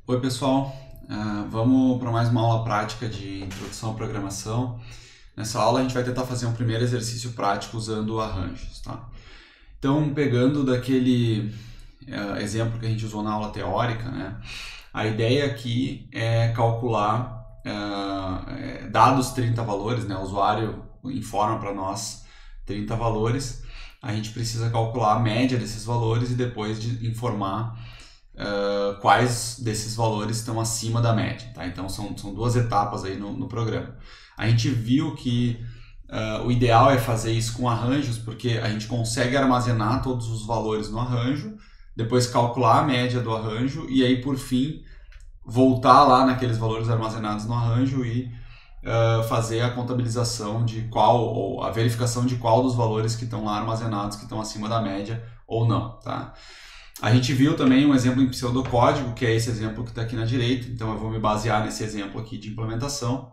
Oi pessoal, vamos para mais uma aula prática de introdução à programação. Nessa aula a gente vai tentar fazer um primeiro exercício prático usando arranjos, tá? Então, pegando daquele exemplo que a gente usou na aula teórica, né? A ideia aqui é calcular, dados 30 valores, né? O usuário informa para nós 30 valores, a gente precisa calcular a média desses valores e depois de informar quais desses valores estão acima da média, tá? Então são duas etapas aí no programa. A gente viu que o ideal é fazer isso com arranjos, porque a gente consegue armazenar todos os valores no arranjo, depois calcular a média do arranjo e aí por fim voltar lá naqueles valores armazenados no arranjo e fazer a contabilização de qual, ou a verificação de qual dos valores que estão lá armazenados que estão acima da média ou não, tá? A gente viu também um exemplo em pseudocódigo, que é esse exemplo que está aqui na direita, então eu vou me basear nesse exemplo aqui de implementação.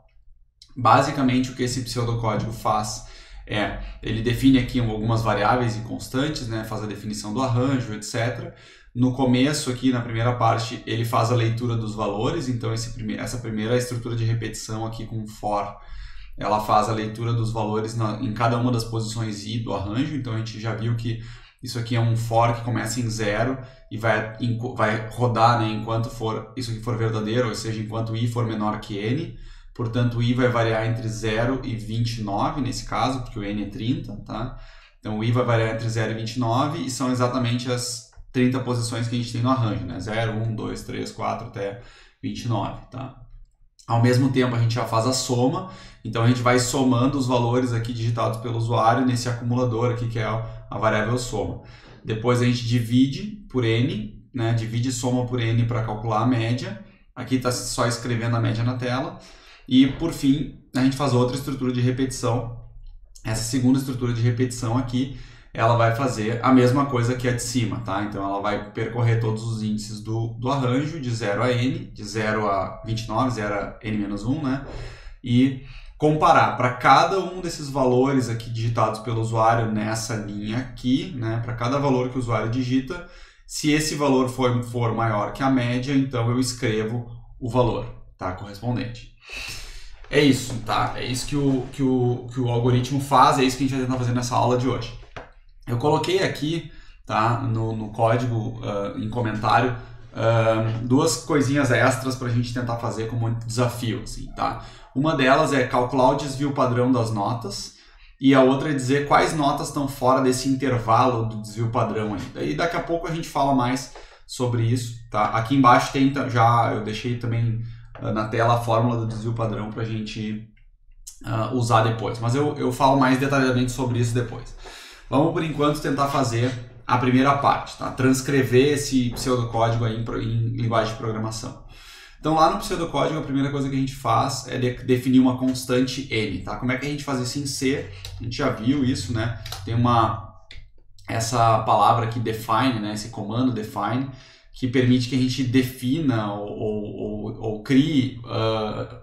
Basicamente o que esse pseudocódigo faz é, ele define aqui algumas variáveis e constantes, né, faz a definição do arranjo, etc. No começo aqui, na primeira parte, ele faz a leitura dos valores, então essa primeira estrutura de repetição aqui com for, ela faz a leitura dos valores em cada uma das posições i do arranjo, então a gente já viu que isso aqui é um for que começa em 0 e vai rodar, né, enquanto isso aqui for verdadeiro, ou seja, enquanto i for menor que n. Portanto, o i vai variar entre 0 e 29, nesse caso, porque o n é 30, tá? Então, o i vai variar entre 0 e 29 e são exatamente as 30 posições que a gente tem no arranjo, né? 0, 1, 2, 3, 4 até 29, tá? Ao mesmo tempo, a gente já faz a soma, então a gente vai somando os valores aqui digitados pelo usuário nesse acumulador aqui, que é a variável soma. Depois a gente divide por n, né? Divide e soma por n para calcular a média. Aqui está só escrevendo a média na tela. E, por fim, a gente faz outra estrutura de repetição. Essa segunda estrutura de repetição aqui, ela vai fazer a mesma coisa que a de cima, tá? Então, ela vai percorrer todos os índices do arranjo, de 0 a n, de 0 a 29, 0 a n-1, né? E comparar para cada um desses valores aqui digitados pelo usuário nessa linha aqui, né? Para cada valor que o usuário digita, se esse valor for maior que a média, então eu escrevo o valor, tá? Correspondente. É isso, tá? É isso que o algoritmo faz, é isso que a gente vai tentar fazer nessa aula de hoje. Eu coloquei aqui, tá, no código, em comentário, duas coisinhas extras para a gente tentar fazer como desafio, assim, tá? Uma delas é calcular o desvio padrão das notas e a outra é dizer quais notas estão fora desse intervalo do desvio padrão aí. Daí daqui a pouco a gente fala mais sobre isso, tá? Aqui embaixo tem eu deixei também na tela a fórmula do desvio padrão para a gente usar depois, mas eu falo mais detalhadamente sobre isso depois. Vamos, por enquanto, tentar fazer a primeira parte, tá? Transcrever esse pseudocódigo aí em linguagem de programação. Então, lá no pseudocódigo, a primeira coisa que a gente faz é definir uma constante n, tá? Como é que a gente faz isso em C? A gente já viu isso, né? Tem essa palavra aqui, define, né? Esse comando define, que permite que a gente defina ou crie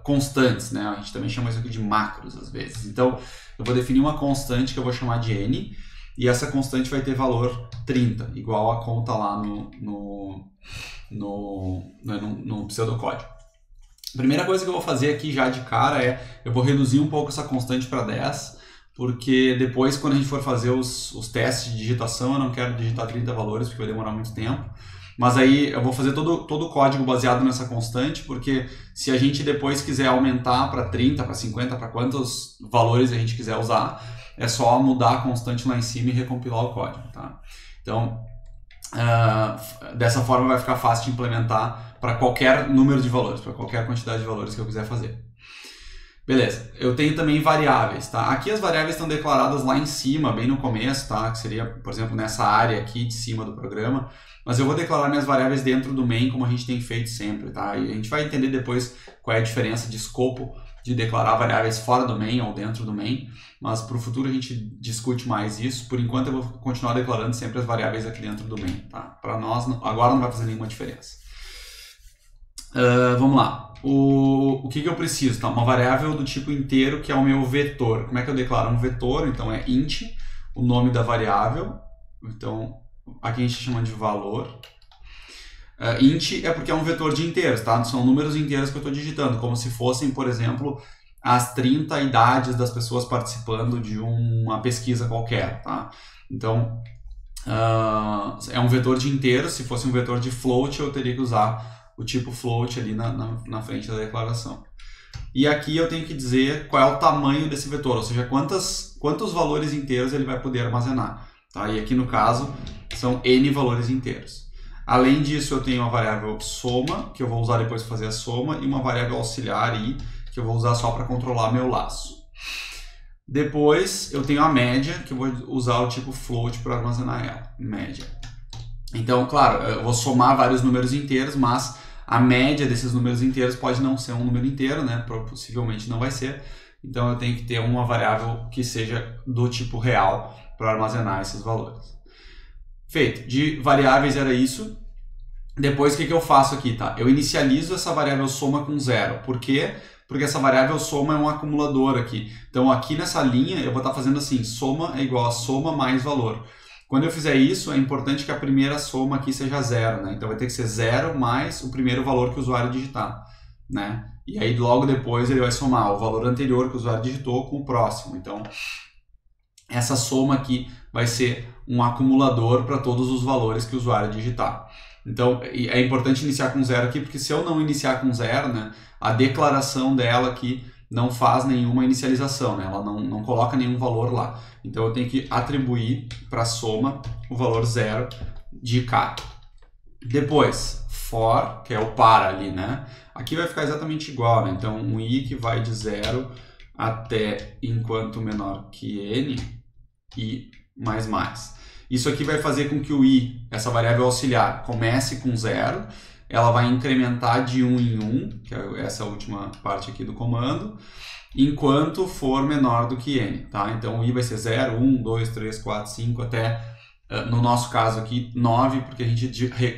constantes, né? A gente também chama isso aqui de macros, às vezes. Então, eu vou definir uma constante que eu vou chamar de n, e essa constante vai ter valor 30, igual a conta lá no pseudocódigo. A primeira coisa que eu vou fazer aqui já de cara eu vou reduzir um pouco essa constante para 10, porque depois, quando a gente for fazer os testes de digitação, eu não quero digitar 30 valores, porque vai demorar muito tempo. Mas aí eu vou fazer todo o código baseado nessa constante, porque se a gente depois quiser aumentar para 30, para 50, para quantos valores a gente quiser usar, é só mudar a constante lá em cima e recompilar o código, tá? Então, dessa forma vai ficar fácil de implementar para qualquer número de valores, para qualquer quantidade de valores que eu quiser fazer. Beleza, eu tenho também variáveis, tá? Aqui as variáveis estão declaradas lá em cima, bem no começo, tá? Que seria, por exemplo, nessa área aqui de cima do programa. Mas eu vou declarar minhas variáveis dentro do main, como a gente tem feito sempre, tá? E a gente vai entender depois qual é a diferença de escopo de declarar variáveis fora do main ou dentro do main. Mas para o futuro a gente discute mais isso. Por enquanto eu vou continuar declarando sempre as variáveis aqui dentro do main, tá? Para nós, agora não vai fazer nenhuma diferença. Vamos lá. O que eu preciso? Tá? Uma variável do tipo inteiro, que é o meu vetor. Como é que eu declaro um vetor? Então é int, o nome da variável. Então, aqui a gente chama de valor. Int é porque é um vetor de inteiros, tá? São números inteiros que eu estou digitando, como se fossem, por exemplo, as 30 idades das pessoas participando de uma pesquisa qualquer, tá? Então, é um vetor de inteiros. Se fosse um vetor de float, eu teria que usar o tipo float ali na frente da declaração. E aqui eu tenho que dizer qual é o tamanho desse vetor, ou seja, quantos valores inteiros ele vai poder armazenar. Tá? E aqui no caso são n valores inteiros. Além disso, eu tenho uma variável soma, que eu vou usar depois para fazer a soma, e uma variável auxiliar i, que eu vou usar só para controlar meu laço. Depois eu tenho a média, que eu vou usar o tipo float para armazenar ela, média. Então, claro, eu vou somar vários números inteiros, mas a média desses números inteiros pode não ser um número inteiro, né? Possivelmente não vai ser. Então eu tenho que ter uma variável que seja do tipo real para armazenar esses valores. Feito. De variáveis era isso. Depois o que eu faço aqui, tá? Eu inicializo essa variável soma com 0. Por quê? Porque essa variável soma é um acumulador aqui. Então aqui nessa linha eu vou estar fazendo assim, soma é igual a soma mais valor. Quando eu fizer isso, é importante que a primeira soma aqui seja 0, né? Então vai ter que ser 0 mais o primeiro valor que o usuário digitar, né? E aí logo depois ele vai somar o valor anterior que o usuário digitou com o próximo. Então essa soma aqui vai ser um acumulador para todos os valores que o usuário digitar. Então é importante iniciar com 0 aqui, porque se eu não iniciar com 0, né, a declaração dela aqui não faz nenhuma inicialização, né? Ela não coloca nenhum valor lá. Então eu tenho que atribuir para a soma o valor 0 de cara. Depois, for, que é o para ali, né? Aqui vai ficar exatamente igual, né? Então um i que vai de 0 até enquanto menor que n e mais. Isso aqui vai fazer com que o i, essa variável auxiliar, comece com 0. Ela vai incrementar de 1 em 1, que é essa última parte aqui do comando, enquanto for menor do que n, tá? Então o i vai ser 0, 1, 2, 3, 4, 5, até, no nosso caso aqui, 9, porque a gente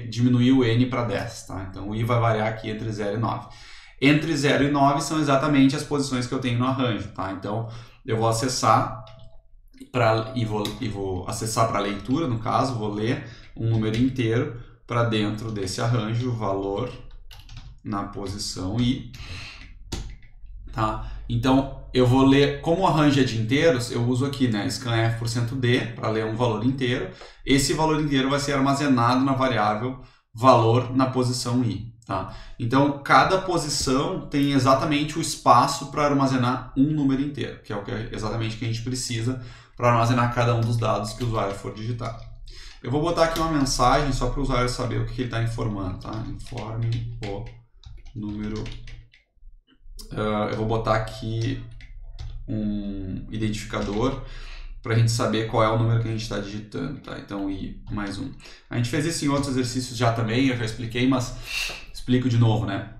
diminuiu o n para 10, tá? Então o i vai variar aqui entre 0 e 9. Entre 0 e 9 são exatamente as posições que eu tenho no arranjo, tá? Então eu vou acessar e vou acessar para leitura, no caso, vou ler um número inteiro para dentro desse arranjo, valor na posição i, tá? Então eu vou ler, como o arranjo é de inteiros, eu uso aqui, né, scanf%d para ler um valor inteiro. Esse valor inteiro vai ser armazenado na variável valor na posição i, tá? Então cada posição tem exatamente o espaço para armazenar um número inteiro, que é exatamente o que a gente precisa para armazenar cada um dos dados que o usuário for digitar. Eu vou botar aqui uma mensagem só para o usuário saber o que ele está informando, tá? Informe o número. Eu vou botar aqui um identificador para a gente saber qual é o número que a gente está digitando, tá? Então, i mais 1. A gente fez isso em outros exercícios já também, eu já expliquei, mas explico de novo, né?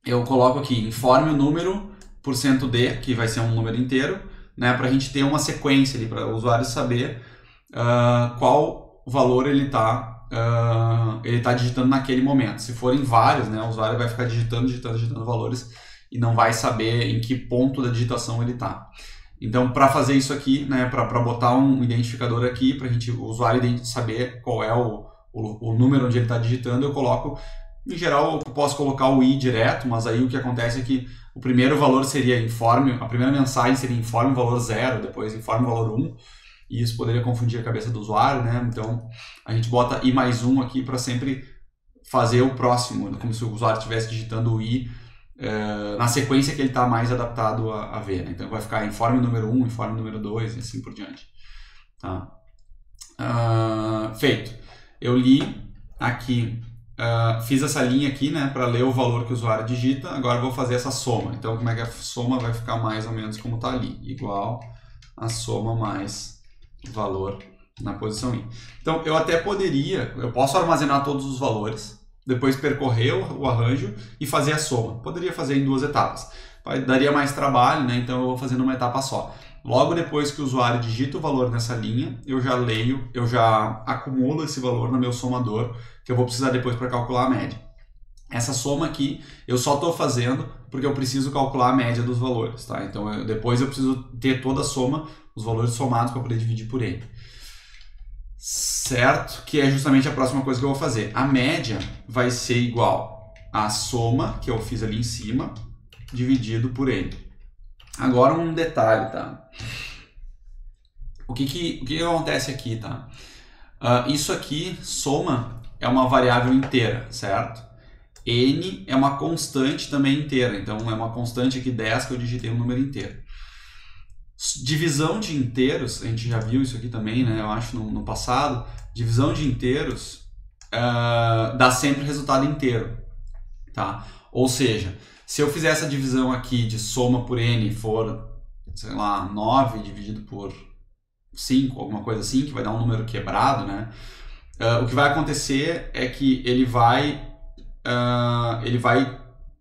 Eu coloco aqui, informe o número %d, que vai ser um número inteiro, né? Para a gente ter uma sequência ali, para o usuário saber qual valor ele está digitando naquele momento. Se forem vários, né, o usuário vai ficar digitando valores e não vai saber em que ponto da digitação ele está. Então, para fazer isso aqui, né, para botar um identificador aqui, para o usuário saber qual é o número onde ele está digitando, eu coloco, em geral, eu posso colocar o i direto, mas aí o que acontece é que o primeiro valor seria informe, a primeira mensagem seria informe valor 0, depois informe valor 1, e isso poderia confundir a cabeça do usuário, né? Então a gente bota i mais 1 aqui para sempre fazer o próximo, como se o usuário estivesse digitando o i na sequência que ele está mais adaptado a ver, né? Então vai ficar informe número 1, informe número 2 e assim por diante. Tá? Feito. Eu li aqui, fiz essa linha aqui, né, para ler o valor que o usuário digita, agora eu vou fazer essa soma. Então como é que a soma vai ficar mais ou menos como está ali? Igual a soma mais valor na posição i. Então eu posso armazenar todos os valores, depois percorrer o arranjo e fazer a soma. Poderia fazer em 2 etapas. Daria mais trabalho, né? Então eu vou fazer numa etapa só. Logo depois que o usuário digita o valor nessa linha, eu já acumulo esse valor no meu somador, que eu vou precisar depois para calcular a média. Essa soma aqui eu só estou fazendo porque eu preciso calcular a média dos valores, tá? Então depois eu preciso ter toda a soma, os valores somados para poder dividir por n. certo? Que é justamente a próxima coisa que eu vou fazer. A média vai ser igual à soma que eu fiz ali em cima, dividido por N. Agora um detalhe, tá? O que acontece aqui, tá? Isso aqui, soma, é uma variável inteira, certo? N é uma constante também inteira, então é uma constante aqui 10 que eu digitei um número inteiro. Divisão de inteiros, a gente já viu isso aqui também, né? Eu acho no passado. Divisão de inteiros dá sempre resultado inteiro, tá? Ou seja, se eu fizer essa divisão aqui de soma por N for, sei lá, 9 dividido por 5, alguma coisa assim, que vai dar um número quebrado, né? O que vai acontecer é que ele vai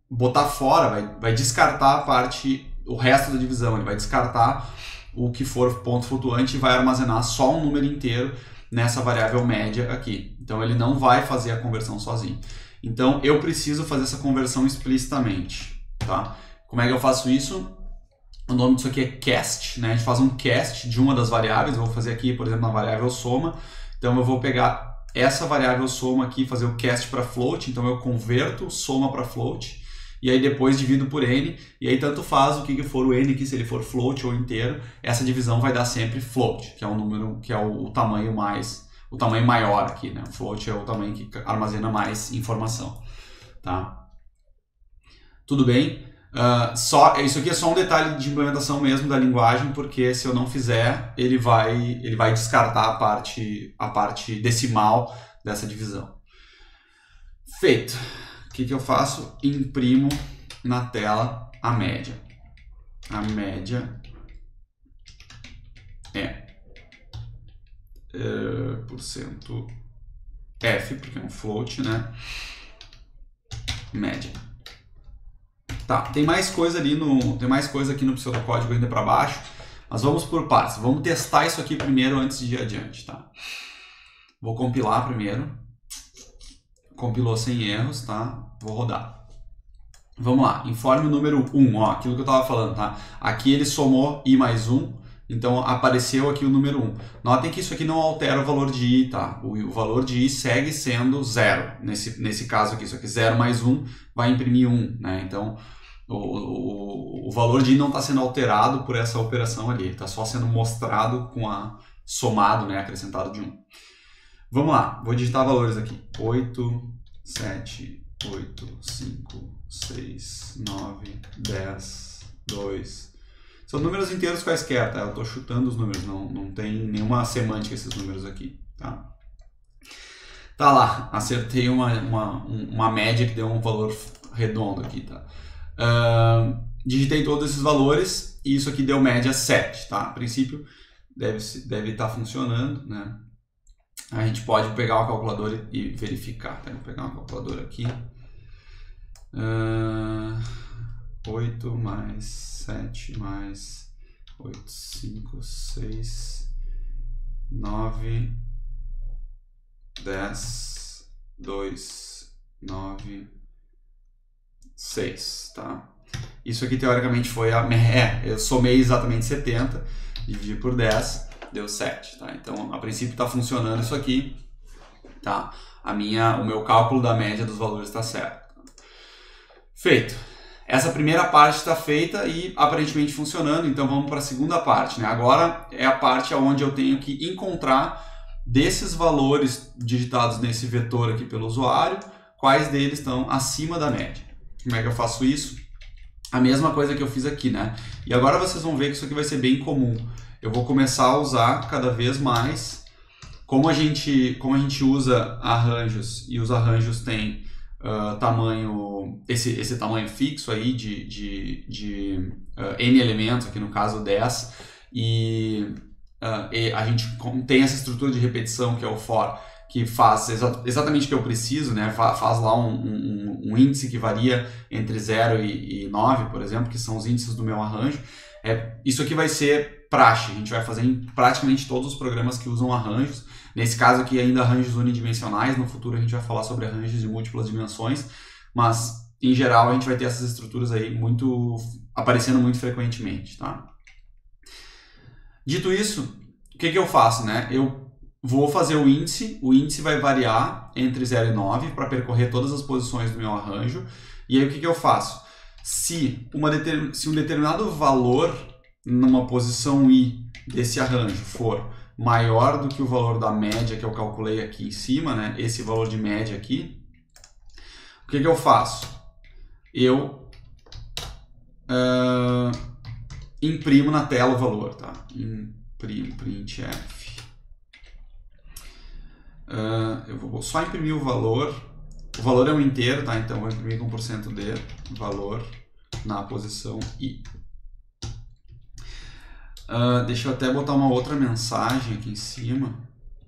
botar fora, vai descartar a parte, o resto da divisão, ele vai descartar o que for ponto flutuante e vai armazenar só um número inteiro nessa variável média aqui. Então ele não vai fazer a conversão sozinho. Então eu preciso fazer essa conversão explicitamente, tá? Como é que eu faço isso? O nome disso aqui é cast, né? A gente faz um cast de uma das variáveis. Eu vou fazer aqui, por exemplo, na variável soma. Então eu vou pegar essa variável soma aqui, fazer o cast para float. Então eu converto soma para float e aí depois divido por n. E aí tanto faz o que for o n aqui, se ele for float ou inteiro, essa divisão vai dar sempre float, que é um número que é o tamanho maior aqui, né? O float é o tamanho que armazena mais informação, tá? Tudo bem? Isso aqui é só um detalhe de implementação mesmo da linguagem, porque se eu não fizer, ele vai descartar a parte decimal dessa divisão. Feito. O que eu faço? Imprimo na tela a média. A média é porcento F, porque é um float, né? Média. Tá, tem mais coisa aqui no pseudocódigo ainda para baixo, mas vamos por partes. Vamos testar isso aqui primeiro antes de ir adiante, tá? Vou compilar primeiro. Compilou sem erros, tá? Vou rodar. Vamos lá, informe o número 1, ó, aquilo que eu estava falando, tá? Aqui ele somou i mais 1, então apareceu aqui o número 1. Notem que isso aqui não altera o valor de i, tá? O valor de i segue sendo 0. Nesse caso aqui, isso aqui 0 mais 1 vai imprimir 1, né? Então o valor de i não está sendo alterado por essa operação ali, está só sendo mostrado com a somado, né, acrescentado de 1. Vamos lá, vou digitar valores aqui. 8, 7, 8, 5, 6, 9, 10, 2. São números inteiros quaisquer, tá? Eu estou chutando os números, não tem nenhuma semântica esses números aqui, tá? Tá lá, acertei uma média que deu um valor redondo aqui, tá? Digitei todos esses valores e isso aqui deu média 7, tá? A princípio deve estar funcionando, né? A gente pode pegar uma calculadora e verificar, tá? Vou pegar uma calculadora aqui. 8 mais 7 mais 8, 5, 6, 9, 10, 2, 9, 6, tá? Isso aqui teoricamente foi eu somei exatamente 70, dividi por 10, deu 7, tá? Então a princípio está funcionando isso aqui, tá? O meu cálculo da média dos valores está certo. Feito. Essa primeira parte está feita e aparentemente funcionando, então vamos para a segunda parte, né? Agora é a parte onde eu tenho que encontrar desses valores digitados nesse vetor aqui pelo usuário, quais deles estão acima da média. Como é que eu faço isso? A mesma coisa que eu fiz aqui, né? E agora vocês vão ver que isso aqui vai ser bem comum. Eu vou começar a usar cada vez mais. Como a gente usa arranjos, e os arranjos têm esse tamanho fixo aí de n elementos, aqui no caso 10, e a gente tem essa estrutura de repetição que é o for, que faz exatamente o que eu preciso, né? Faz lá um índice que varia entre 0 e 9, por exemplo, que são os índices do meu arranjo. Isso aqui vai ser praxe, a gente vai fazer em praticamente todos os programas que usam arranjos. Nesse caso aqui ainda arranjos unidimensionais, no futuro a gente vai falar sobre arranjos de múltiplas dimensões, mas em geral a gente vai ter essas estruturas aí aparecendo muito frequentemente, tá? Dito isso, o que eu faço, né? Eu vou fazer o índice vai variar entre 0 e 9 para percorrer todas as posições do meu arranjo. E aí o que eu faço? Se um determinado valor numa posição I desse arranjo for maior do que o valor da média que eu calculei aqui em cima, né? Esse valor de média aqui, o que eu faço? Eu imprimo na tela o valor, tá? Imprimo, printf. Eu vou só imprimir o valor é um inteiro, tá? Então eu vou imprimir com % de valor na posição I. Deixa eu até botar uma outra mensagem aqui em cima.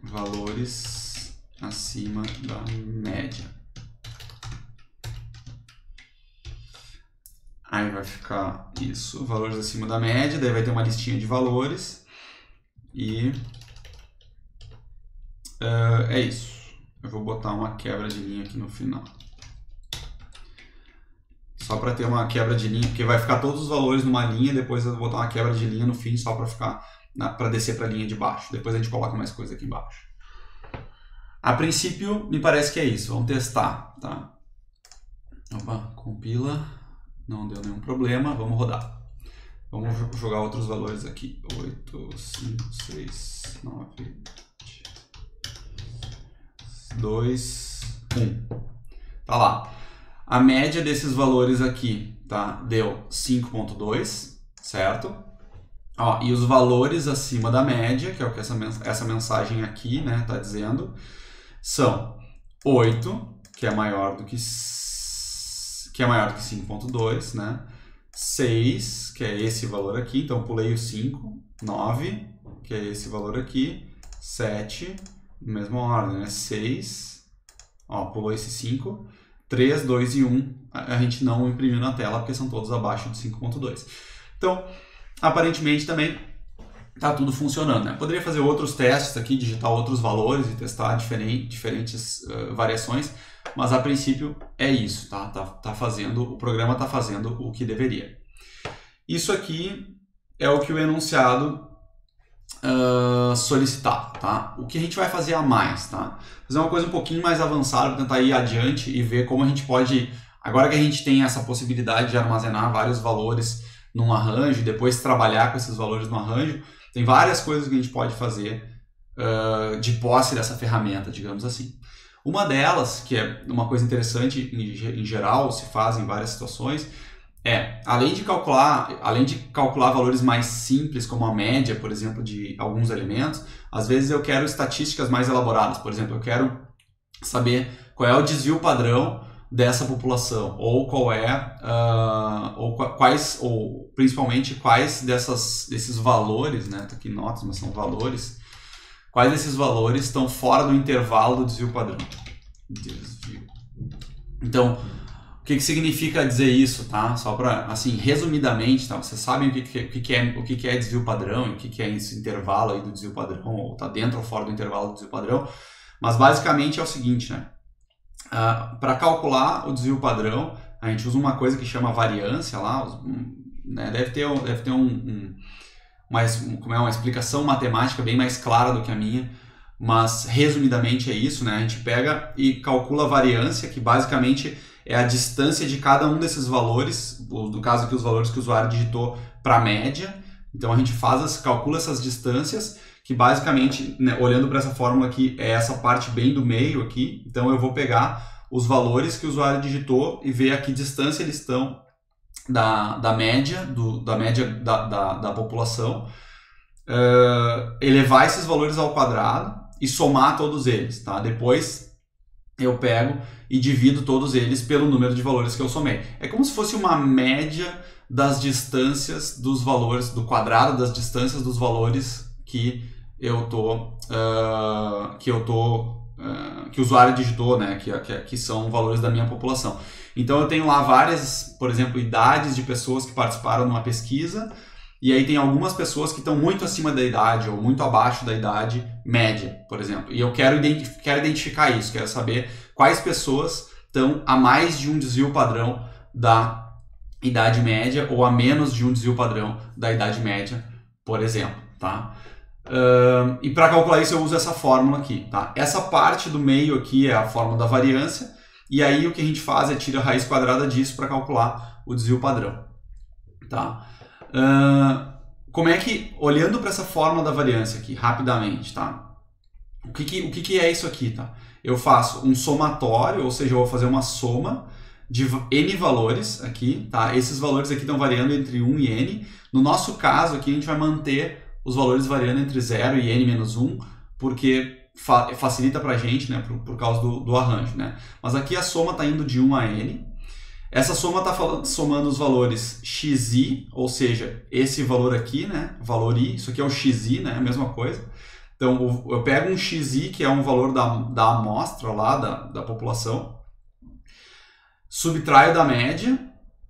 Valores acima da média. Aí vai ficar isso, valores acima da média, daí vai ter uma listinha de valores. E é isso. Eu vou botar uma quebra de linha aqui no final. Só para ter uma quebra de linha, porque vai ficar todos os valores numa linha, depois eu vou botar uma quebra de linha no fim, só para ficar para descer para a linha de baixo. Depois a gente coloca mais coisa aqui embaixo. A princípio, me parece que é isso. Vamos testar, tá? Opa, compila. Não deu nenhum problema. Vamos rodar. Vamos jogar outros valores aqui. 8, 5, 6, 9, 2, 1. Tá lá. A média desses valores aqui, tá? Deu 5.2, certo? Ó, e os valores acima da média, que é o que essa mensagem aqui, né, tá dizendo, são 8, que é maior do que 5.2, né? 6, que é esse valor aqui, então pulei o 5, 9, que é esse valor aqui, 7, mesma ordem, né? 6, ó, pulou esse 5, 3, 2 e 1, a gente não imprimiu na tela porque são todos abaixo de 5.2. Então, aparentemente também está tudo funcionando, né? Poderia fazer outros testes aqui, digitar outros valores e testar diferentes variações, mas a princípio é isso, tá? O programa está fazendo o que deveria. Isso aqui é o que o enunciado solicitar, tá? O que a gente vai fazer a mais, tá? Fazer uma coisa um pouquinho mais avançada para tentar ir adiante e ver como a gente pode, agora que a gente tem essa possibilidade de armazenar vários valores num arranjo e depois trabalhar com esses valores no arranjo, tem várias coisas que a gente pode fazer de posse dessa ferramenta, digamos assim. Uma delas, que é uma coisa interessante em geral, se faz em várias situações, além de calcular valores mais simples, como a média, por exemplo, de alguns elementos, às vezes eu quero estatísticas mais elaboradas. Por exemplo, eu quero saber qual é o desvio padrão dessa população, ou principalmente quais desses valores, né? Tá aqui notas, mas são valores. Quais desses valores estão fora do intervalo do desvio padrão? Desvio. Então, o que significa dizer isso, tá? Só para, assim, resumidamente, tá? Vocês sabem o que é desvio padrão e o que é esse intervalo aí do desvio padrão, ou tá dentro ou fora do intervalo do desvio padrão, mas basicamente é o seguinte, né? Para calcular o desvio padrão, a gente usa uma coisa que chama variância lá, né? Deve ter uma explicação matemática bem mais clara do que a minha, mas resumidamente é isso, né? A gente pega e calcula a variância, que basicamente é a distância de cada um desses valores, no caso aqui os valores que o usuário digitou para a média. Então a gente calcula essas distâncias, que basicamente, né, olhando para essa fórmula aqui, é essa parte bem do meio aqui. Então eu vou pegar os valores que o usuário digitou e ver a que distância eles estão da média da população, elevar esses valores ao quadrado e somar todos eles, tá? Depois eu pego e divido todos eles pelo número de valores que eu somei. É como se fosse uma média das distâncias dos valores, do quadrado das distâncias dos valores que o usuário digitou, né? Que são valores da minha população. Então eu tenho lá várias, por exemplo, idades de pessoas que participaram numa pesquisa, e aí tem algumas pessoas que estão muito acima da idade ou muito abaixo da idade média, por exemplo. E eu quero identificar isso, quero saber quais pessoas estão a mais de um desvio padrão da idade média ou a menos de um desvio padrão da idade média, por exemplo, tá? E para calcular isso eu uso essa fórmula aqui, tá? Essa parte do meio aqui é a fórmula da variância, e aí o que a gente faz é tira a raiz quadrada disso para calcular o desvio padrão, tá? Como é que, olhando para essa fórmula da variância aqui, rapidamente, tá? O que é isso aqui, tá? Eu faço um somatório, ou seja, eu vou fazer uma soma de n valores aqui, tá? Esses valores aqui estão variando entre 1 e n. No nosso caso aqui, a gente vai manter os valores variando entre 0 e n-1, porque facilita pra gente, né, por causa do arranjo, né? Mas aqui a soma está indo de 1 a n. Essa soma está somando os valores xi, ou seja, esse valor aqui, né, valor i, isso aqui é o xi, né, a mesma coisa. Então, eu pego um xi, que é um valor da amostra lá, da população, subtraio da média,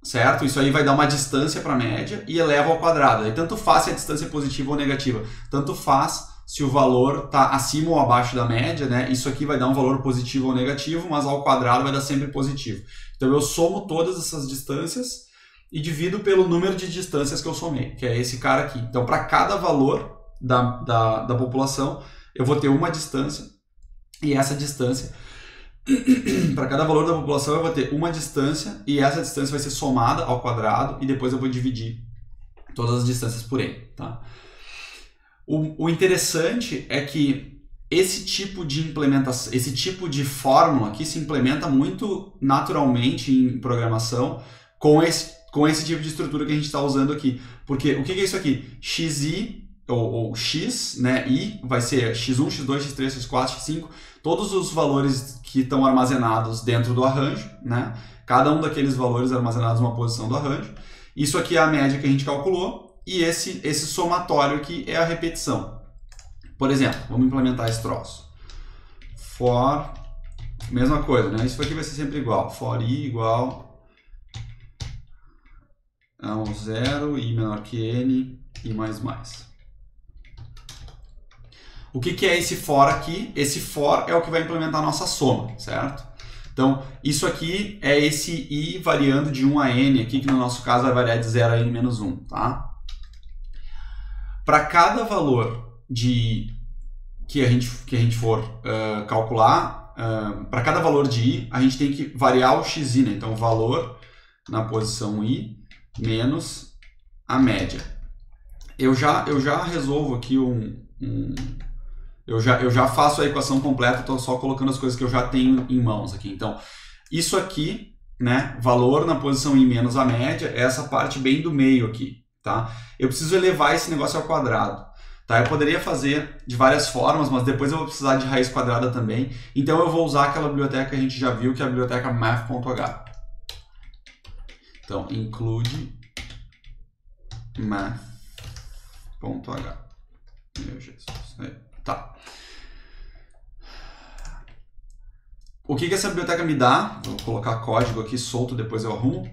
certo? Isso aí vai dar uma distância para a média e elevo ao quadrado. Aí tanto faz se a distância é positiva ou negativa. Tanto faz se o valor está acima ou abaixo da média, né? Isso aqui vai dar um valor positivo ou negativo, mas ao quadrado vai dar sempre positivo. Então eu somo todas essas distâncias e divido pelo número de distâncias que eu somei, que é esse cara aqui. Então para cada valor da população, eu vou ter uma distância, e essa distância, para cada valor da população, eu vou ter uma distância, e essa distância vai ser somada ao quadrado, e depois eu vou dividir todas as distâncias por n, tá? O interessante é que esse tipo de implementação, esse tipo de fórmula aqui se implementa muito naturalmente em programação com esse tipo de estrutura que a gente está usando aqui. Porque o que é isso aqui? Xi, ou x, né, i, vai ser x1, x2, x3, x4, x5, todos os valores que estão armazenados dentro do arranjo, né, cada um daqueles valores armazenados numa posição do arranjo. Isso aqui é a média que a gente calculou, e esse somatório aqui é a repetição. Por exemplo, vamos implementar esse troço. For, mesma coisa, né, isso aqui vai ser sempre igual, for i igual a 0, i menor que n, i mais mais. O que é esse for aqui? Esse for é o que vai implementar a nossa soma, certo? Então, isso aqui é esse i variando de 1 a n aqui, que no nosso caso vai variar de 0 a n menos 1, tá? Para cada valor que a gente for calcular, para cada valor de i, a gente tem que variar o xi, né? Então, valor na posição i menos a média. Eu já resolvo aqui eu já faço a equação completa, estou só colocando as coisas que eu já tenho em mãos aqui. Então, isso aqui, né, valor na posição i menos a média, é essa parte bem do meio aqui, tá? Eu preciso elevar esse negócio ao quadrado, tá? Eu poderia fazer de várias formas, mas depois eu vou precisar de raiz quadrada também. Então, eu vou usar aquela biblioteca que a gente já viu, que é a biblioteca math.h. Então, include math.h. Meu Jesus, tá. O que essa biblioteca me dá? Vou colocar código aqui solto, depois eu arrumo.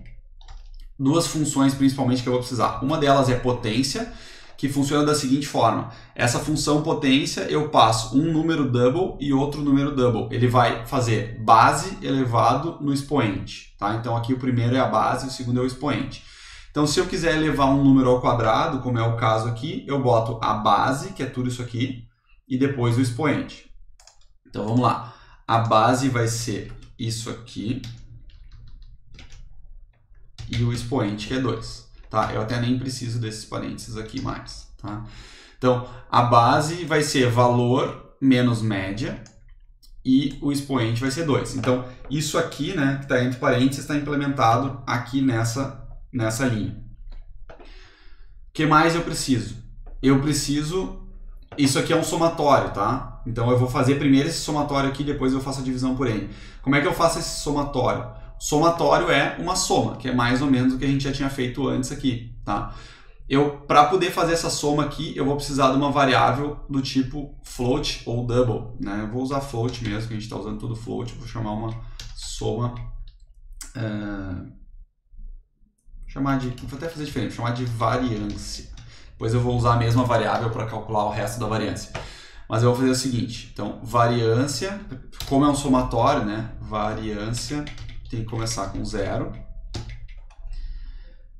Duas funções principalmente que eu vou precisar. Uma delas é potência, que funciona da seguinte forma. Essa função potência, eu passo um número double e outro número double. Ele vai fazer base elevado no expoente, tá? Então aqui o primeiro é a base e o segundo é o expoente. Então se eu quiser elevar um número ao quadrado, como é o caso aqui, eu boto a base, que é tudo isso aqui, e depois o expoente. Então vamos lá. A base vai ser isso aqui e o expoente, que é 2. Tá? Eu até nem preciso desses parênteses aqui mais. Tá? Então, a base vai ser valor menos média e o expoente vai ser 2. Então, isso aqui, né, que está entre parênteses, está implementado aqui nessa linha. O que mais eu preciso? Eu preciso... Isso aqui é um somatório, tá? Então eu vou fazer primeiro esse somatório aqui, depois eu faço a divisão por n. Como é que eu faço esse somatório? Somatório é uma soma, que é mais ou menos o que a gente já tinha feito antes aqui, tá? Para poder fazer essa soma aqui, eu vou precisar de uma variável do tipo float ou double, né? Eu vou usar float mesmo, que a gente está usando tudo float, vou chamar uma soma... vou até fazer diferente, vou chamar de variância. Depois eu vou usar a mesma variável para calcular o resto da variância. Mas eu vou fazer o seguinte, então, variância, como é um somatório, né? Variância tem que começar com 0.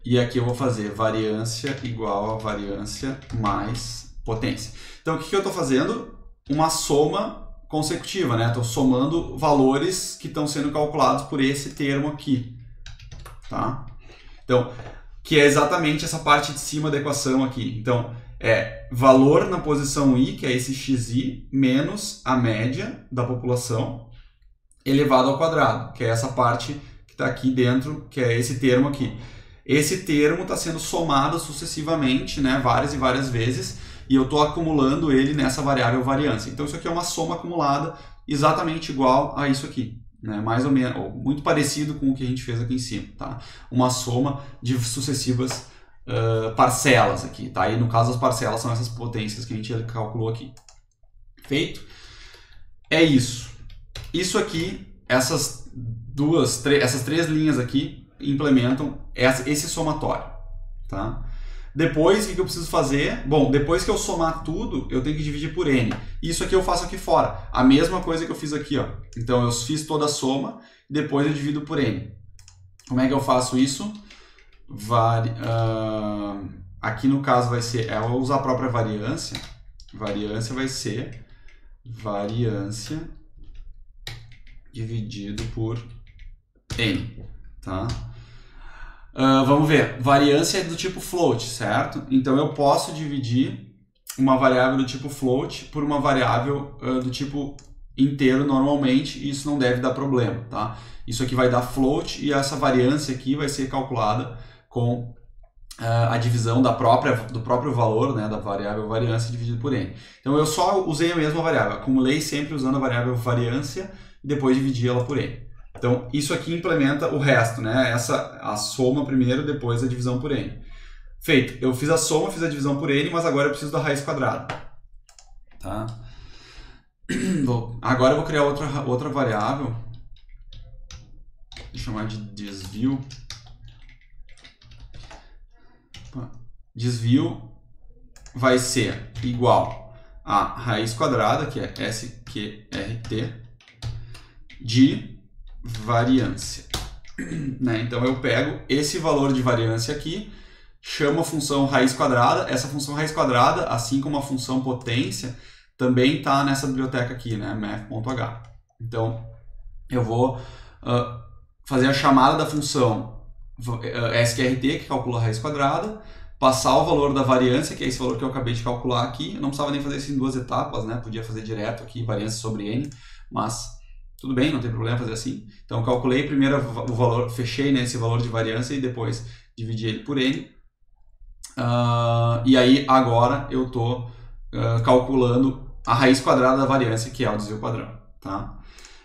E aqui eu vou fazer variância igual a variância mais potência. Então, o que eu estou fazendo? Uma soma consecutiva, né? Estou somando valores que estão sendo calculados por esse termo aqui, tá? Então, que é exatamente essa parte de cima da equação aqui. Então, é valor na posição i, que é esse xi, menos a média da população, elevado ao quadrado, que é essa parte que está aqui dentro, que é esse termo aqui. Esse termo está sendo somado sucessivamente, né, várias e várias vezes, e eu estou acumulando ele nessa variável variância. Então, isso aqui é uma soma acumulada exatamente igual a isso aqui, né, mais ou menos, ou muito parecido com o que a gente fez aqui em cima, tá? Uma soma de sucessivas parcelas aqui, tá? E no caso, as parcelas são essas potências que a gente calculou aqui. Feito? É isso. Isso aqui, essas três linhas aqui implementam esse somatório, tá? Depois, o que eu preciso fazer? Bom, depois que eu somar tudo, eu tenho que dividir por n. Isso aqui eu faço aqui fora. A mesma coisa que eu fiz aqui, ó. Então, eu fiz toda a soma, depois eu divido por n. Como é que eu faço isso? Aqui no caso vai ser, eu vou usar a própria variância. Variância vai ser variância dividido por n, tá? Vamos ver, variância é do tipo float, certo? Então eu posso dividir uma variável do tipo float por uma variável do tipo inteiro normalmente, e isso não deve dar problema, tá? Isso aqui vai dar float e essa variância aqui vai ser calculada com a divisão do próprio valor, né, da variável variância dividido por n. Então eu só usei a mesma variável, acumulei sempre usando a variável variância e depois dividi ela por n. Então isso aqui implementa o resto, né, a soma primeiro, depois a divisão por n. Feito, eu fiz a soma, fiz a divisão por n, mas agora eu preciso da raiz quadrada. Tá? Agora eu vou criar outra variável, vou chamar de desvio. Desvio vai ser igual a raiz quadrada, que é SQRT, de variância. Né? Então eu pego esse valor de variância aqui, chamo a função raiz quadrada. Essa função raiz quadrada, assim como a função potência, também está nessa biblioteca aqui, né? math.h. Então eu vou fazer a chamada da função SQRT, que calcula a raiz quadrada, passar o valor da variância, que é esse valor que eu acabei de calcular aqui. Eu não precisava nem fazer isso em duas etapas, né? Podia fazer direto aqui, variância sobre n, mas tudo bem, não tem problema fazer assim. Então, calculei primeiro o valor, fechei nesse valor de variância e depois dividi ele por n. E aí, agora, eu estou calculando a raiz quadrada da variância, que é o desvio padrão, tá?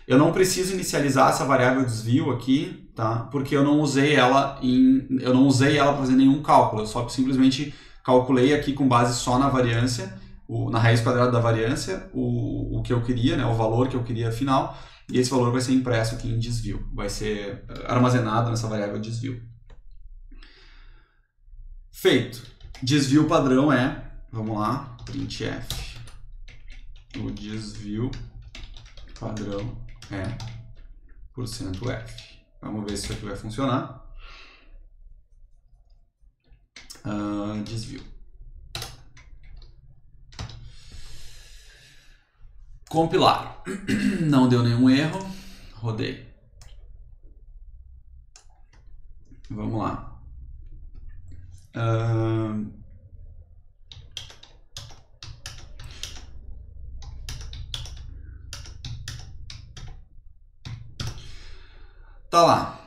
Eu não preciso inicializar essa variável desvio aqui, tá? Porque eu não usei ela para fazer nenhum cálculo. Eu só simplesmente calculei aqui com base só na variância, na raiz quadrada da variância, o que eu queria, né? O valor que eu queria final, e esse valor vai ser impresso aqui em desvio. Vai ser armazenado nessa variável desvio. Feito. Desvio padrão é, vamos lá, printf. O desvio padrão é %f. Vamos ver se isso aqui vai funcionar. Desvio. Compilar. Não deu nenhum erro. Rodei. Vamos lá. Tá lá.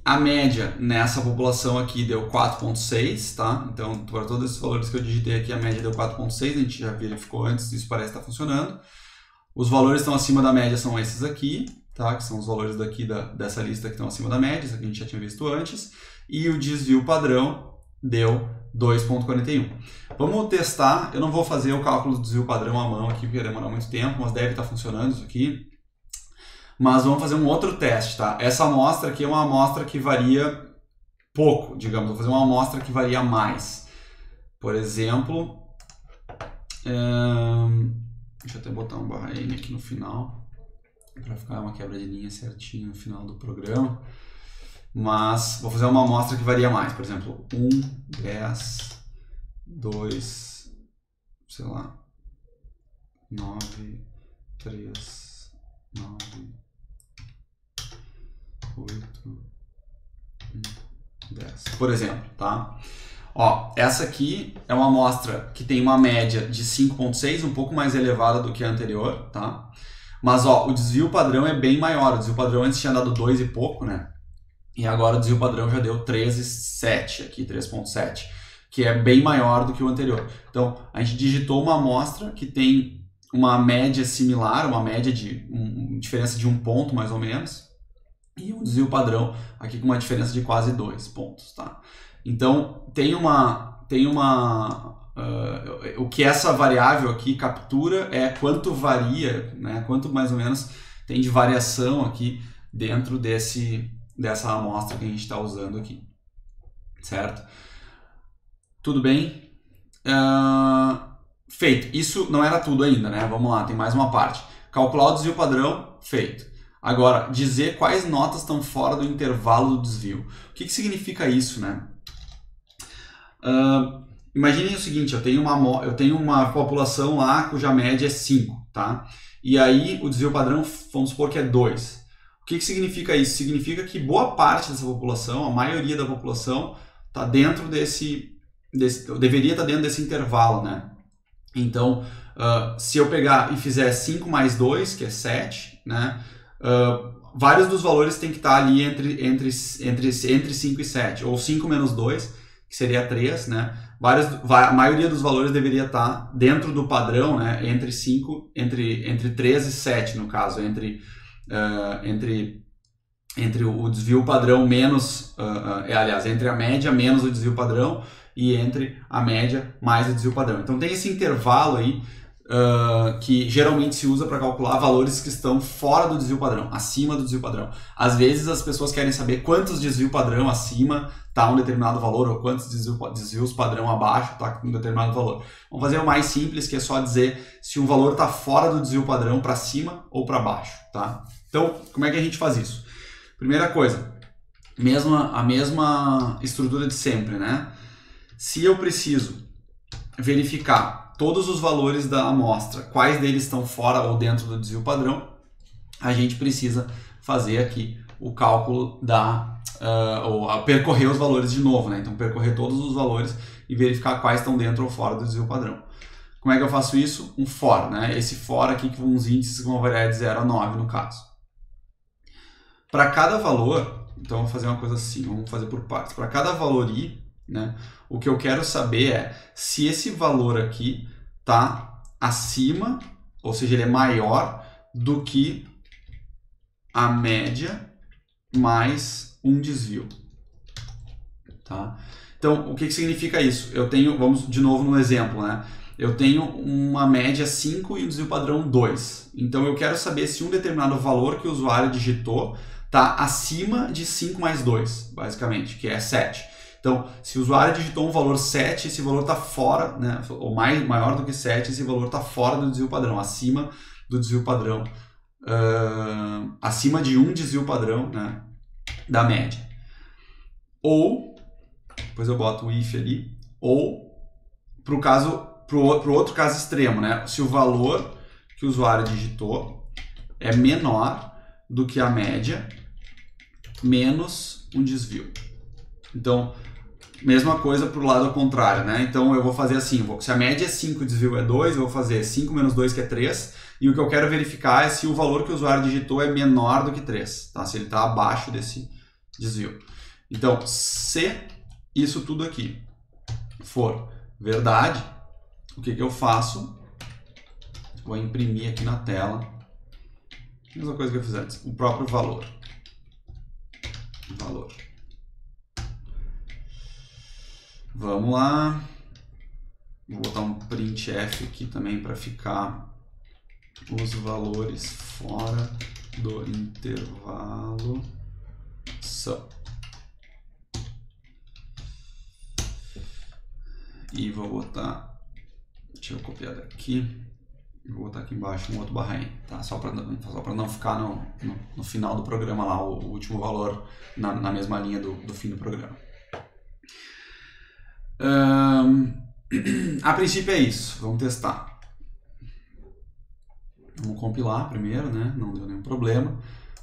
A média nessa população aqui deu 4,6, tá? Então, para todos esses valores que eu digitei aqui, a média deu 4,6, a gente já verificou antes, isso parece estar funcionando. Os valores que estão acima da média são esses aqui, tá? Que são os valores daqui dessa lista que estão acima da média, isso aqui a gente já tinha visto antes. E o desvio padrão deu 2,41. Vamos testar, eu não vou fazer o cálculo do desvio padrão à mão aqui, porque vai demorar muito tempo, mas deve estar funcionando isso aqui. Mas vamos fazer um outro teste, tá? Essa amostra aqui é uma amostra que varia pouco, digamos. Vou fazer uma amostra que varia mais. Por exemplo, deixa eu até botar um barra N aqui no final, para ficar uma quebra de linha certinho no final do programa. Mas vou fazer uma amostra que varia mais. Por exemplo, 1, 10, 2, sei lá, 9, 3, 9, 8, 10, por exemplo, tá? Ó, essa aqui é uma amostra que tem uma média de 5,6, um pouco mais elevada do que a anterior, tá? Mas, ó, o desvio padrão é bem maior. O desvio padrão antes tinha dado 2 e pouco, né? E agora o desvio padrão já deu 13,7 aqui, 3,7, que é bem maior do que o anterior. Então, a gente digitou uma amostra que tem uma média similar, uma média de diferença de 1 ponto, mais ou menos, e um desvio padrão aqui com uma diferença de quase 2 pontos, tá? Então, o que essa variável aqui captura é quanto varia, né, quanto mais ou menos tem de variação aqui dentro dessa amostra que a gente está usando aqui, certo? Tudo bem? Feito. Isso não era tudo ainda, né? Vamos lá, tem mais uma parte. Calcular o desvio padrão, feito. Agora, dizer quais notas estão fora do intervalo do desvio. O que significa isso, né? Imaginem o seguinte, eu tenho uma população lá cuja média é 5, tá? E aí o desvio padrão, vamos supor que é 2. O que significa isso? Significa que boa parte dessa população, a maioria da população, está dentro deveria estar dentro desse intervalo, né? Então, se eu pegar e fizer 5 mais 2, que é 7, né? Vários dos valores têm que estar ali entre 5 e 7, ou 5 menos 2, que seria 3, né? A maioria dos valores deveria estar dentro do padrão, né? Entre 3 e 7, no caso, entre o desvio padrão menos, aliás, entre a média menos o desvio padrão e entre a média mais o desvio padrão. Então tem esse intervalo aí que geralmente se usa para calcular valores que estão fora do desvio padrão, acima do desvio padrão. Às vezes as pessoas querem saber quantos desvio padrão acima está um determinado valor ou quantos desvios padrão abaixo está um determinado valor. Vamos fazer o mais simples, que é só dizer se um valor está fora do desvio padrão para cima ou para baixo, tá? Então, como é que a gente faz isso? Primeira coisa, a mesma estrutura de sempre, né? Se eu preciso verificar todos os valores da amostra, quais deles estão fora ou dentro do desvio padrão, a gente precisa fazer aqui o cálculo ou percorrer os valores de novo, né? Então, percorrer todos os valores e verificar quais estão dentro ou fora do desvio padrão. Como é que eu faço isso? Um for, né? Esse for aqui com uns índices que vão variar de 0 a 9 no caso. Para cada valor, então vamos fazer uma coisa assim, vamos fazer por partes. Para cada valor i, né, o que eu quero saber é se esse valor aqui está acima, ou seja, ele é maior do que a média mais um desvio. Tá? Então, o que significa isso? Eu tenho, vamos de novo no exemplo, né? Eu tenho uma média 5 e um desvio padrão 2. Então, eu quero saber se um determinado valor que o usuário digitou está acima de 5 mais 2, basicamente, que é 7. Então, se o usuário digitou um valor 7, esse valor está fora, né, ou maior do que 7, esse valor está fora do desvio padrão, acima do desvio padrão, acima de um desvio padrão, né, da média. Ou, depois eu boto o if ali, ou pro outro caso extremo, né, se o valor que o usuário digitou é menor do que a média menos um desvio. Então, mesma coisa para o lado contrário, né? Então, eu vou fazer assim, se a média é 5 e o desvio é 2, eu vou fazer 5 menos 2, que é 3, e o que eu quero verificar é se o valor que o usuário digitou é menor do que 3, tá? Se ele está abaixo desse desvio. Então, se isso tudo aqui for verdade, o que eu faço? Vou imprimir aqui na tela. Mesma coisa que eu fiz antes, o próprio valor. Vamos lá. Vou botar um printf aqui também para ficar os valores fora do intervalo são. E vou botar, deixa eu copiar daqui. Vou botar aqui embaixo um outro barra N, tá? Só para não ficar no final do programa lá, o último valor na mesma linha do fim do programa. A princípio é isso, vamos testar. Vamos compilar primeiro, né? Não deu nenhum problema.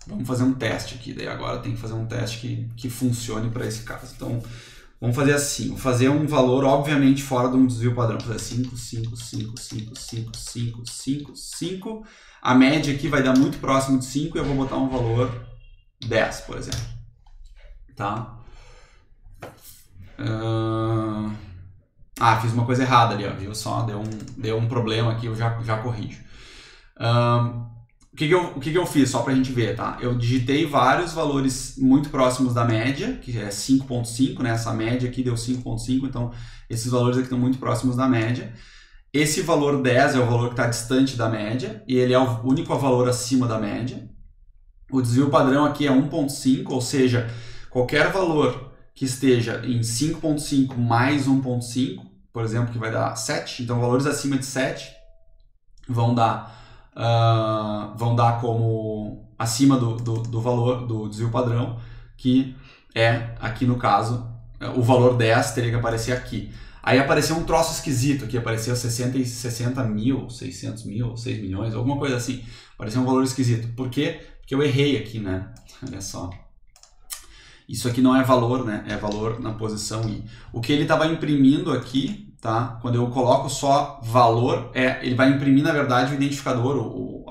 Vamos fazer um teste aqui, daí agora tem que fazer um teste que funcione para esse caso. Então, vamos fazer assim, vou fazer um valor obviamente fora de um desvio padrão. Vou fazer 5, 5, 5, 5, 5, 5, 5, 5. A média aqui vai dar muito próximo de 5 e eu vou botar um valor 10, por exemplo. Tá? Fiz uma coisa errada ali, ó, viu? Só deu um problema aqui, eu já corrijo. O que eu fiz, só pra gente ver, tá? Eu digitei vários valores muito próximos da média, que é 5.5, né? Essa média aqui deu 5.5, então esses valores aqui estão muito próximos da média. Esse valor 10 é o valor que está distante da média, e ele é o único valor acima da média. O desvio padrão aqui é 1.5, ou seja, qualquer valor que esteja em 5.5 mais 1.5, por exemplo, que vai dar 7, então valores acima de 7 vão dar como acima do valor do desvio padrão, que é, aqui no caso, o valor 10 teria que aparecer aqui. Aí apareceu um troço esquisito aqui, apareceu 60 mil, 600 mil, 6 milhões, alguma coisa assim. Apareceu um valor esquisito. Por quê? Porque eu errei aqui, né? Olha só. Isso aqui não é valor, né? É valor na posição I. O que ele estava imprimindo aqui, tá? Quando eu coloco só valor, ele vai imprimir, na verdade, o identificador, o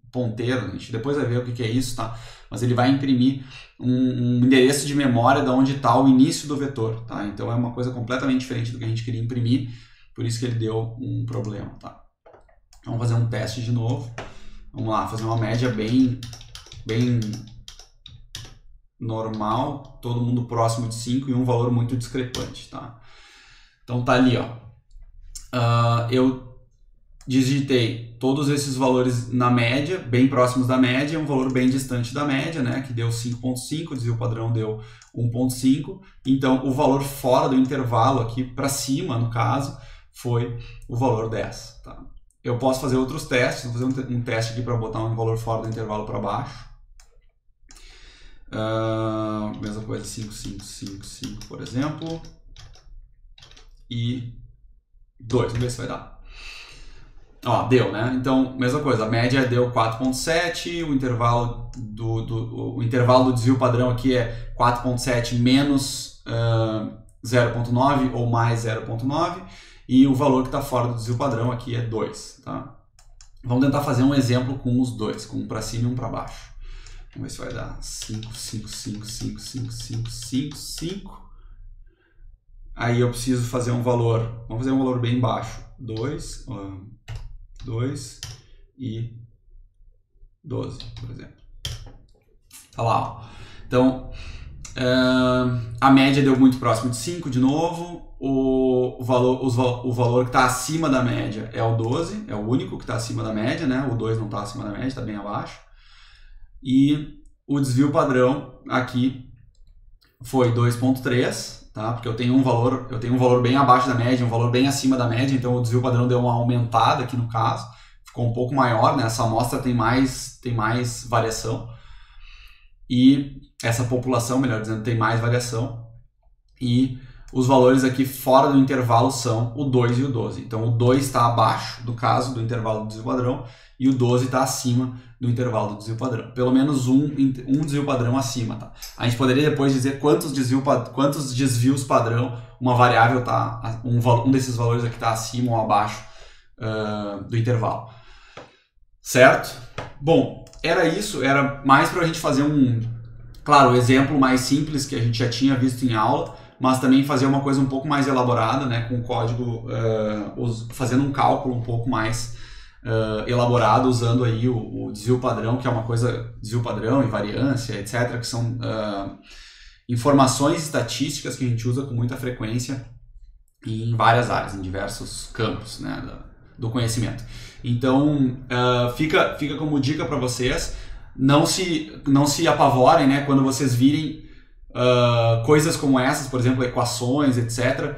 ponteiro. A gente depois vai ver o que é isso, tá? Mas ele vai imprimir um endereço de memória de onde está o início do vetor, tá? Então é uma coisa completamente diferente do que a gente queria imprimir, por isso que ele deu um problema, tá? Vamos fazer um teste de novo. Vamos lá, fazer uma média bem normal, todo mundo próximo de 5 e um valor muito discrepante, tá? Então tá ali, ó. Eu digitei todos esses valores na média, bem próximos da média, um valor bem distante da média, né, que deu 5.5, o desvio padrão deu 1.5, então o valor fora do intervalo aqui para cima, no caso, foi o valor 10, tá? Eu posso fazer outros testes, vou fazer um teste aqui para botar um valor fora do intervalo para baixo. Mesma coisa, 5, 5, 5, 5, por exemplo. E 2, vamos ver se vai dar. Ó, deu, né? Então, mesma coisa, a média deu 4.7, o intervalo do desvio padrão aqui é 4.7 menos 0.9 ou mais 0.9, e o valor que está fora do desvio padrão aqui é 2, tá? Vamos tentar fazer um exemplo com os dois, com um para cima e um para baixo. Vamos ver se vai dar 5, 5, 5, 5, 5, 5, 5, 5. Aí eu preciso fazer um valor, vamos fazer um valor bem baixo, 2 e 12, por exemplo. Tá lá, ó. Então, a média deu muito próximo de 5 de novo, o valor que está acima da média é o 12, é o único que está acima da média, né? O 2 não está acima da média, está bem abaixo. E o desvio padrão aqui foi 2.3, tá? Porque eu tenho um valor bem abaixo da média, um valor bem acima da média, então o desvio padrão deu uma aumentada aqui no caso, ficou um pouco maior, né? Essa amostra tem mais variação, e essa população, melhor dizendo, tem mais variação, e os valores aqui fora do intervalo são o 2 e o 12. Então o 2 está abaixo, do caso, do intervalo do desvio padrão, e o 12 está acima do intervalo do desvio padrão. Pelo menos um desvio padrão acima, tá? A gente poderia depois dizer quantos desvios padrão uma variável tá, um desses valores aqui está acima ou abaixo do intervalo. Certo? Bom, era isso, era mais para a gente fazer claro, o exemplo mais simples que a gente já tinha visto em aula, mas também fazer uma coisa um pouco mais elaborada, né, com código, fazendo um cálculo um pouco mais elaborado, usando aí o desvio padrão, que é uma coisa, desvio padrão e variância, etc., que são informações estatísticas que a gente usa com muita frequência em várias áreas, em diversos campos, né, do conhecimento. Então, fica como dica para vocês, não se apavorem, né, quando vocês virem coisas como essas, por exemplo, equações, etc.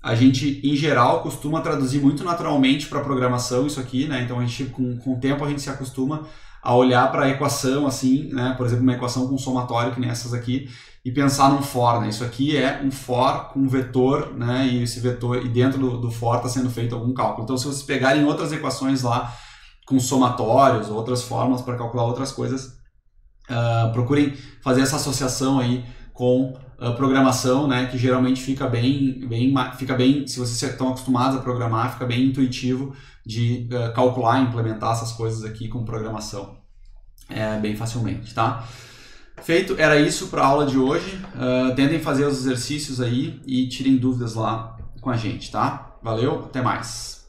A gente, em geral, costuma traduzir muito naturalmente para programação isso aqui, né? Então, com o tempo, a gente se acostuma a olhar para a equação, assim, né? Por exemplo, uma equação com somatório, que nem essas aqui, e pensar num for, né? Isso aqui é um for com um vetor, né? E esse vetor, e dentro do for está sendo feito algum cálculo. Então, se vocês pegarem outras equações lá com somatórios, outras formas para calcular outras coisas, procurem fazer essa associação aí com programação, né? Que geralmente fica bem, se vocês estão acostumados a programar, fica bem intuitivo de calcular e implementar essas coisas aqui com programação bem facilmente, tá? Feito, era isso para a aula de hoje. Tentem fazer os exercícios aí e tirem dúvidas lá com a gente, tá? Valeu, até mais!